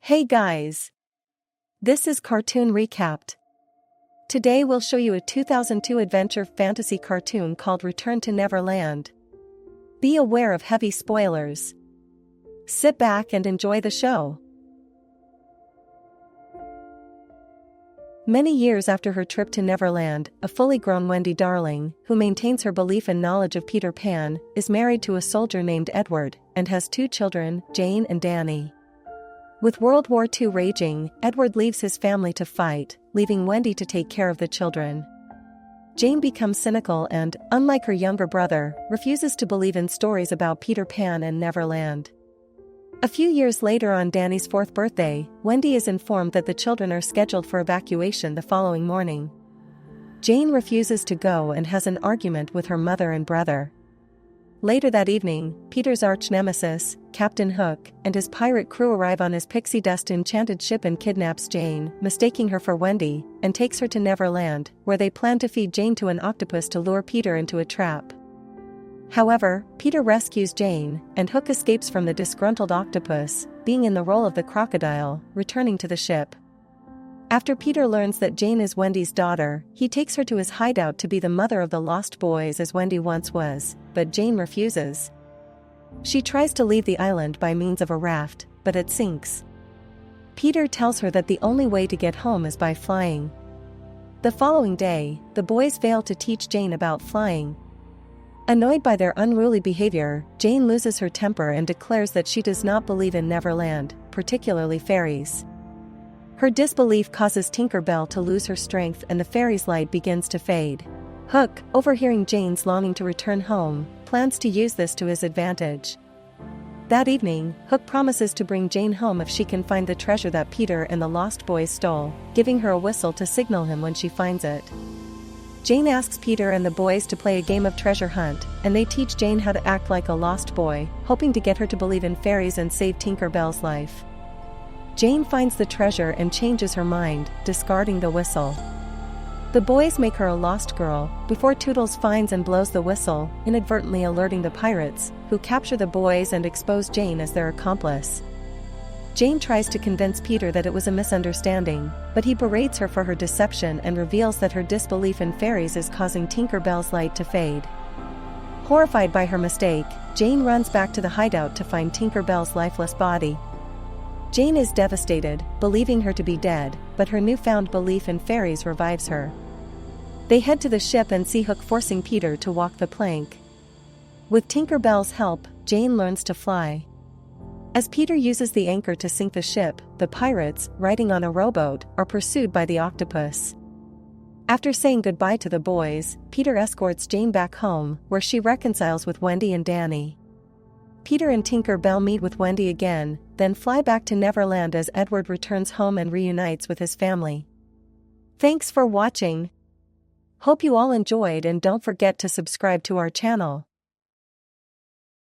Hey guys! This is Cartoon Recapped. Today we'll show you a 2002 adventure fantasy cartoon called Return to Neverland. Be aware of heavy spoilers. Sit back and enjoy the show. Many years after her trip to Neverland, a fully grown Wendy darling, who maintains her belief and knowledge of Peter Pan, is married to a soldier named Edward, and has two children, Jane and Danny. With World War II raging, Edward leaves his family to fight, leaving Wendy to take care of the children. Jane becomes cynical and, unlike her younger brother, refuses to believe in stories about Peter Pan and Neverland. A few years later, on Danny's 4th birthday, Wendy is informed that the children are scheduled for evacuation the following morning. Jane refuses to go and has an argument with her mother and brother. Later that evening, Peter's arch-nemesis, Captain Hook, and his pirate crew arrive on his pixie dust enchanted ship and kidnaps Jane, mistaking her for Wendy, and takes her to Neverland, where they plan to feed Jane to an octopus to lure Peter into a trap. However, Peter rescues Jane, and Hook escapes from the disgruntled octopus, being in the role of the crocodile, returning to the ship. After Peter learns that Jane is Wendy's daughter, he takes her to his hideout to be the mother of the lost boys as Wendy once was, but Jane refuses. She tries to leave the island by means of a raft, but it sinks. Peter tells her that the only way to get home is by flying. The following day, the boys fail to teach Jane about flying. Annoyed by their unruly behavior, Jane loses her temper and declares that she does not believe in Neverland, particularly fairies. Her disbelief causes Tinker Bell to lose her strength and the fairies' light begins to fade. Hook, overhearing Jane's longing to return home, plans to use this to his advantage. That evening, Hook promises to bring Jane home if she can find the treasure that Peter and the Lost Boys stole, giving her a whistle to signal him when she finds it. Jane asks Peter and the boys to play a game of treasure hunt, and they teach Jane how to act like a lost boy, hoping to get her to believe in fairies and save Tinker Bell's life. Jane finds the treasure and changes her mind, discarding the whistle. The boys make her a lost girl, before Toodles finds and blows the whistle, inadvertently alerting the pirates, who capture the boys and expose Jane as their accomplice. Jane tries to convince Peter that it was a misunderstanding, but he berates her for her deception and reveals that her disbelief in fairies is causing Tinker Bell's light to fade. Horrified by her mistake, Jane runs back to the hideout to find Tinker Bell's lifeless body. Jane is devastated, believing her to be dead, but her newfound belief in fairies revives her. They head to the ship and see Hook forcing Peter to walk the plank. With Tinker Bell's help, Jane learns to fly. As Peter uses the anchor to sink the ship, the pirates, riding on a rowboat, are pursued by the octopus. After saying goodbye to the boys, Peter escorts Jane back home, where she reconciles with Wendy and Danny. Peter and Tinker Bell meet with Wendy again, then fly back to Neverland as Edward returns home and reunites with his family. Thanks for watching. Hope you all enjoyed and don't forget to subscribe to our channel.